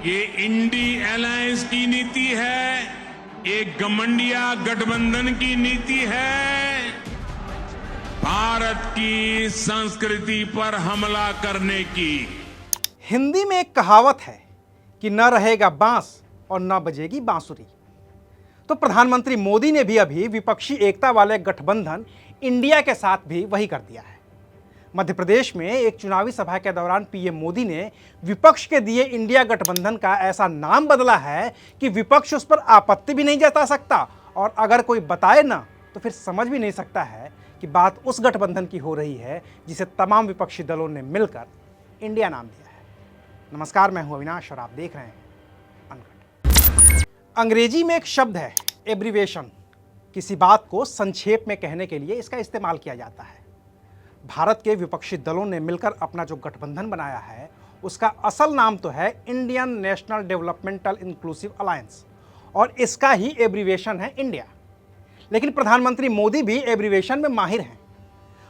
ये INDI alliance की नीति है, एक घमंडिया गठबंधन की नीति है, भारत की संस्कृति पर हमला करने की। हिंदी में एक कहावत है कि न रहेगा बांस और न बजेगी बांसुरी। तो प्रधानमंत्री मोदी ने भी अभी विपक्षी एकता वाले गठबंधन इंडिया के साथ भी वही कर दिया है। मध्य प्रदेश में एक चुनावी सभा के दौरान पीएम मोदी ने विपक्ष के दिए इंडिया गठबंधन का ऐसा नाम बदला है कि विपक्ष उस पर आपत्ति भी नहीं जता सकता, और अगर कोई बताए ना तो फिर समझ भी नहीं सकता है कि बात उस गठबंधन की हो रही है जिसे तमाम विपक्षी दलों ने मिलकर इंडिया नाम दिया है। नमस्कार, मैं हूं अविनाश और आप देख रहे हैं अनकट। अंग्रेजी में एक शब्द है एब्रीवेशन। किसी बात को संक्षेप में कहने के लिए इसका इस्तेमाल किया जाता है। भारत के विपक्षी दलों ने मिलकर अपना जो गठबंधन बनाया है उसका असल नाम तो है Indian national developmental inclusive alliance, और इसका ही एब्रीवेशन है इंडिया। लेकिन प्रधानमंत्री मोदी भी एब्रीवेशन में माहिर हैं।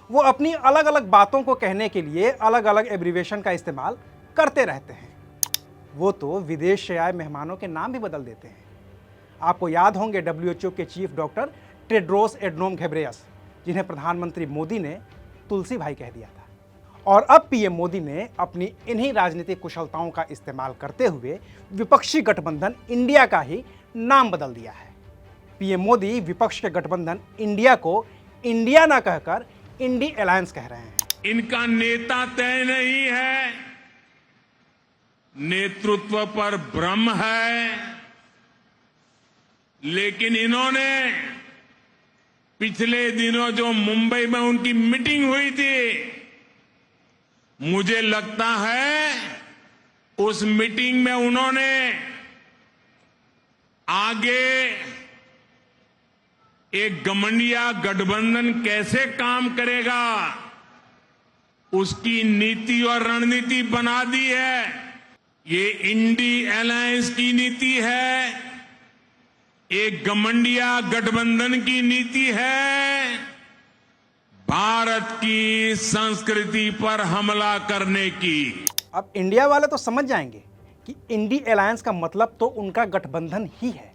वो अपनी अलग अलग बातों को कहने के लिए अलग अलग एब्रीवेशन का इस्तेमाल करते रहते हैं। वो तो विदेश से आए मेहमानों के नाम भी बदल देते हैं। आपको याद होंगे WHO के चीफ डॉक्टर टेड्रोस एडनोम घेब्रेयस, जिन्हें प्रधानमंत्री मोदी ने तुलसी भाई कह दिया था। और अब पीएम मोदी ने अपनी इन्हीं राजनीतिक कुशलताओं का इस्तेमाल करते हुए विपक्षी गठबंधन इंडिया का ही नाम बदल दिया है। पीएम मोदी विपक्ष के गठबंधन इंडिया को इंडिया ना कहकर इंडी अलायंस कह रहे हैं। इनका नेता तय नहीं है, नेतृत्व पर भ्रम है, लेकिन इन्होंने पिछले दिनों जो मुंबई में उनकी मीटिंग हुई थी, मुझे लगता है उस मीटिंग में उन्होंने आगे एक घमंडिया गठबंधन कैसे काम करेगा उसकी नीति और रणनीति बना दी है। ये इंडी अलायंस की नीति है, एक घमंडिया गठबंधन की नीति है, भारत की संस्कृति पर हमला करने की। अब इंडिया वाले तो समझ जाएंगे कि इंडी अलायंस का मतलब तो उनका गठबंधन ही है,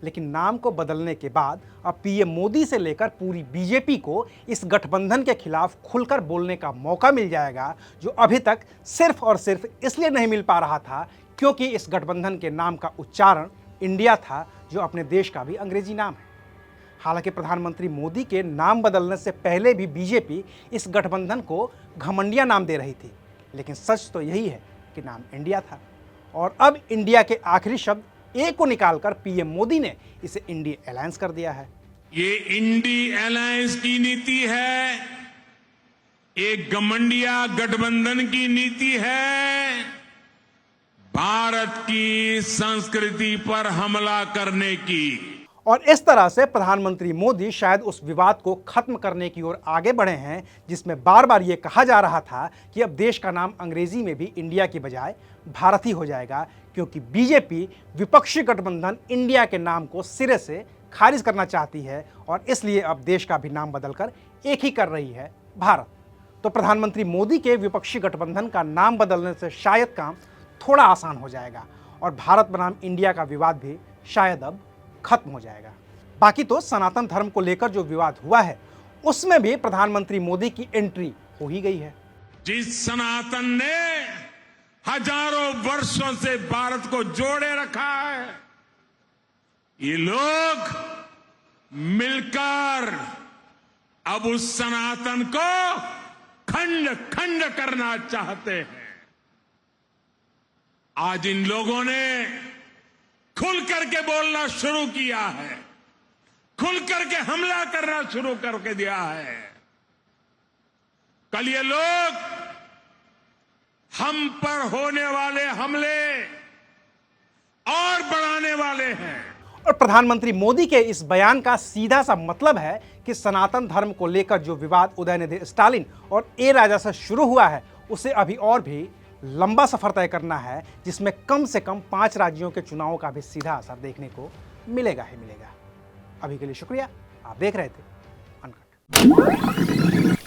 लेकिन नाम को बदलने के बाद अब पीएम मोदी से लेकर पूरी बीजेपी को इस गठबंधन के खिलाफ खुलकर बोलने का मौका मिल जाएगा, जो अभी तक सिर्फ और सिर्फ इसलिए नहीं मिल पा रहा था क्योंकि इस गठबंधन के नाम का उच्चारण इंडिया था, जो अपने देश का भी अंग्रेजी नाम है। हालांकि प्रधानमंत्री मोदी के नाम बदलने से पहले भी बीजेपी इस गठबंधन को घमंडिया नाम दे रही थी, लेकिन सच तो यही है कि नाम इंडिया था। और अब इंडिया के आखिरी शब्द ए को निकालकर पीएम मोदी ने इसे इंडी अलायंस कर दिया है। ये इंडी अलायंस की नीति है, एक घमंडिया गठबंधन की नीति है, भारत की संस्कृति पर हमला करने की। और इस तरह से प्रधानमंत्री मोदी शायद उस विवाद को खत्म करने की ओर आगे बढ़े हैं जिसमें बार बार ये कहा जा रहा था कि अब देश का नाम अंग्रेजी में भी इंडिया की बजाय भारत ही हो जाएगा, क्योंकि बीजेपी विपक्षी गठबंधन इंडिया के नाम को सिरे से खारिज करना चाहती है, और इसलिए अब देश का भी नाम बदलकर एक ही कर रही है, भारत। तो प्रधानमंत्री मोदी के विपक्षी गठबंधन का नाम बदलने से शायद काम थोड़ा आसान हो जाएगा और भारत बनाम इंडिया का विवाद भी शायद अब खत्म हो जाएगा। बाकी तो सनातन धर्म को लेकर जो विवाद हुआ है उसमें भी प्रधानमंत्री मोदी की एंट्री हो ही गई है। जिस सनातन ने हजारों वर्षों से भारत को जोड़े रखा है, ये लोग मिलकर अब उस सनातन को खंड खंड करना चाहते हैं। आज इन लोगों ने खुल करके बोलना शुरू किया है, खुल करके हमला करना शुरू करके दिया है। कल ये लोग हम पर होने वाले हमले और बढ़ाने वाले हैं। और प्रधानमंत्री मोदी के इस बयान का सीधा सा मतलब है कि सनातन धर्म को लेकर जो विवाद उदयनिधि स्टालिन और ए राजा से शुरू हुआ है उसे अभी और भी लंबा सफर तय करना है, जिसमें कम से कम 5 राज्यों के चुनावों का भी सीधा असर देखने को मिलेगा ही मिलेगा। अभी के लिए शुक्रिया। आप देख रहे थे अनकट।